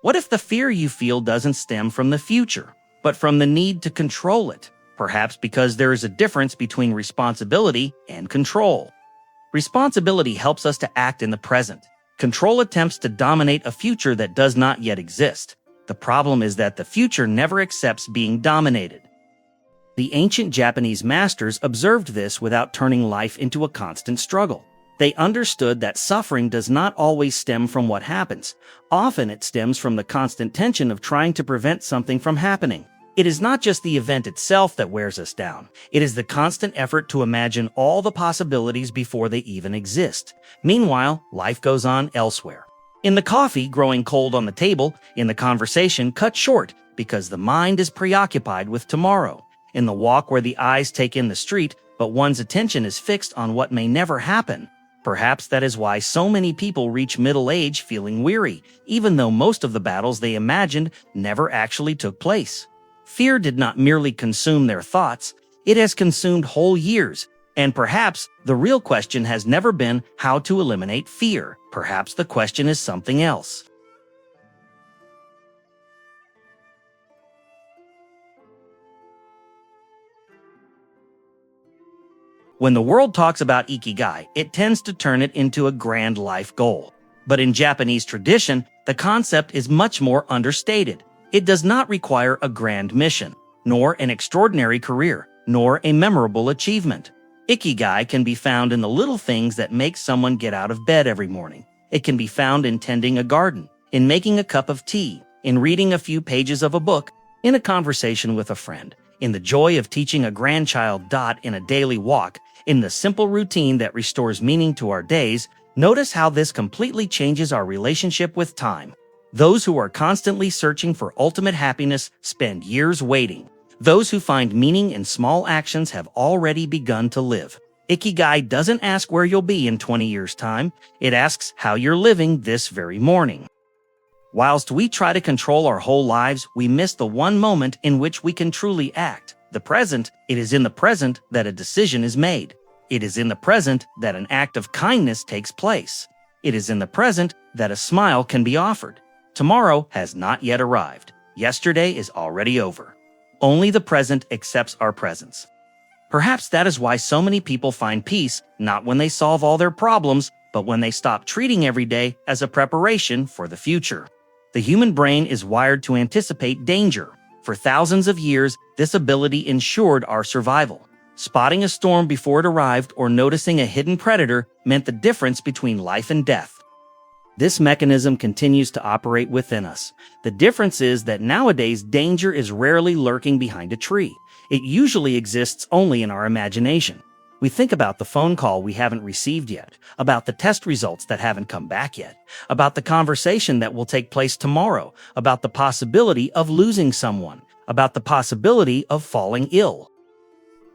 What if the fear you feel doesn't stem from the future, but from the need to control it? Perhaps because there is a difference between responsibility and control. Responsibility helps us to act in the present. Control attempts to dominate a future that does not yet exist. The problem is that the future never accepts being dominated. The ancient Japanese masters observed this without turning life into a constant struggle. They understood that suffering does not always stem from what happens. Often it stems from the constant tension of trying to prevent something from happening. It is not just the event itself that wears us down. It is the constant effort to imagine all the possibilities before they even exist. Meanwhile, life goes on elsewhere. In the coffee growing cold on the table, in the conversation cut short because the mind is preoccupied with tomorrow. In the walk where the eyes take in the street, but one's attention is fixed on what may never happen. Perhaps that is why so many people reach middle age feeling weary, even though most of the battles they imagined never actually took place. Fear did not merely consume their thoughts, it has consumed whole years. And perhaps the real question has never been how to eliminate fear. Perhaps the question is something else. When the world talks about Ikigai, it tends to turn it into a grand life goal. But in Japanese tradition, the concept is much more understated. It does not require a grand mission, nor an extraordinary career, nor a memorable achievement. Ikigai can be found in the little things that make someone get out of bed every morning. It can be found in tending a garden, in making a cup of tea, in reading a few pages of a book, in a conversation with a friend, in the joy of teaching a grandchild. In a daily walk, in the simple routine that restores meaning to our days. Notice how this completely changes our relationship with time. Those who are constantly searching for ultimate happiness spend years waiting. Those who find meaning in small actions have already begun to live. Ikigai doesn't ask where you'll be in 20 years' time. It asks how you're living this very morning. Whilst we try to control our whole lives, we miss the one moment in which we can truly act. The present. It is in the present that a decision is made. It is in the present that an act of kindness takes place. It is in the present that a smile can be offered. Tomorrow has not yet arrived. Yesterday is already over. Only the present accepts our presence. Perhaps that is why so many people find peace, not when they solve all their problems, but when they stop treating every day as a preparation for the future. The human brain is wired to anticipate danger. For thousands of years, this ability ensured our survival. Spotting a storm before it arrived or noticing a hidden predator meant the difference between life and death. This mechanism continues to operate within us. The difference is that nowadays danger is rarely lurking behind a tree. It usually exists only in our imagination. We think about the phone call we haven't received yet, about the test results that haven't come back yet, about the conversation that will take place tomorrow, about the possibility of losing someone, about the possibility of falling ill.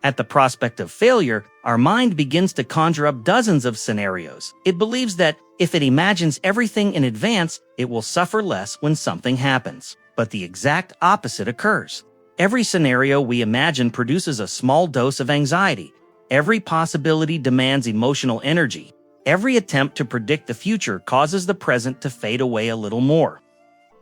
At the prospect of failure, our mind begins to conjure up dozens of scenarios. It believes that if it imagines everything in advance, it will suffer less when something happens. But the exact opposite occurs. Every scenario we imagine produces a small dose of anxiety. Every possibility demands emotional energy. Every attempt to predict the future causes the present to fade away a little more.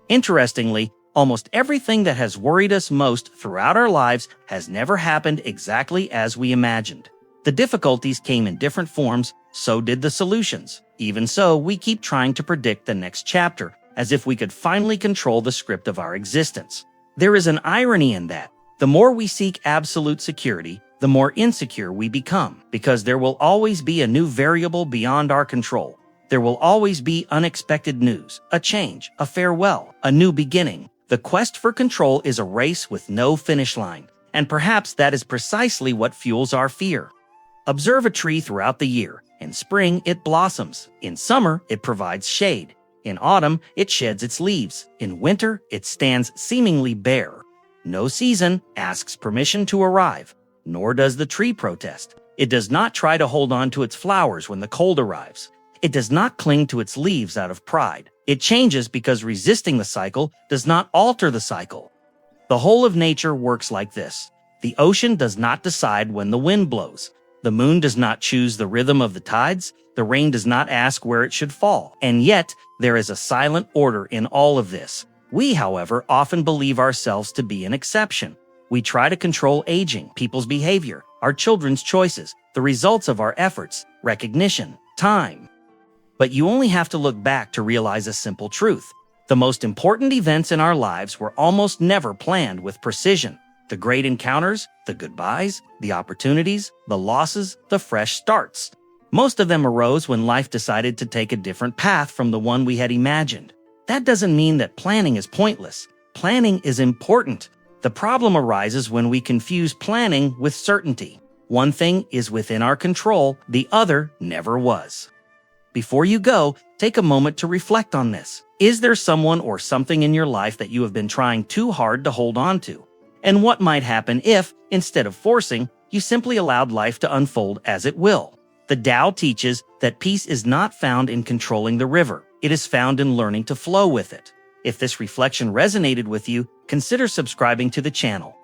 Interestingly, almost everything that has worried us most throughout our lives has never happened exactly as we imagined. The difficulties came in different forms, so did the solutions. Even so, we keep trying to predict the next chapter, as if we could finally control the script of our existence. There is an irony in that. The more we seek absolute security, the more insecure we become, because there will always be a new variable beyond our control. There will always be unexpected news, a change, a farewell, a new beginning. The quest for control is a race with no finish line, and perhaps that is precisely what fuels our fear. Observe a tree throughout the year. In spring, it blossoms. In summer, it provides shade. In autumn, it sheds its leaves. In winter, it stands seemingly bare. No season asks permission to arrive, nor does the tree protest. It does not try to hold on to its flowers when the cold arrives. It does not cling to its leaves out of pride. It changes because resisting the cycle does not alter the cycle. The whole of nature works like this. The ocean does not decide when the wind blows. The moon does not choose the rhythm of the tides. The rain does not ask where it should fall. And yet, there is a silent order in all of this. We, however, often believe ourselves to be an exception. We try to control aging, people's behavior, our children's choices, the results of our efforts, recognition, time. But you only have to look back to realize a simple truth. The most important events in our lives were almost never planned with precision. The great encounters, the goodbyes, the opportunities, the losses, the fresh starts. Most of them arose when life decided to take a different path from the one we had imagined. That doesn't mean that planning is pointless. Planning is important. The problem arises when we confuse planning with certainty. One thing is within our control, the other never was. Before you go, take a moment to reflect on this. Is there someone or something in your life that you have been trying too hard to hold on to? And what might happen if, instead of forcing, you simply allowed life to unfold as it will? The Tao teaches that peace is not found in controlling the river. It is found in learning to flow with it. If this reflection resonated with you, consider subscribing to the channel.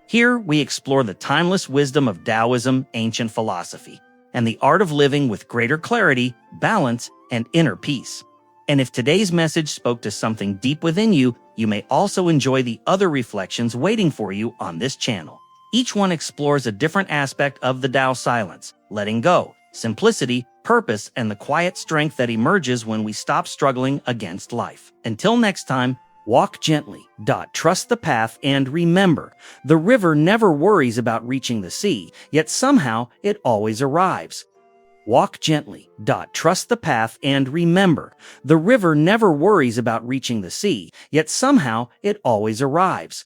Here, we explore the timeless wisdom of Taoism, ancient philosophy, and the art of living with greater clarity, balance, and inner peace. And if today's message spoke to something deep within you, you may also enjoy the other reflections waiting for you on this channel. Each one explores a different aspect of the Tao silence, letting go, simplicity, purpose, and the quiet strength that emerges when we stop struggling against life. Until next time, walk gently, trust the path, and remember, the river never worries about reaching the sea, yet somehow it always arrives. Walk gently, trust the path, and remember, the river never worries about reaching the sea, yet somehow it always arrives.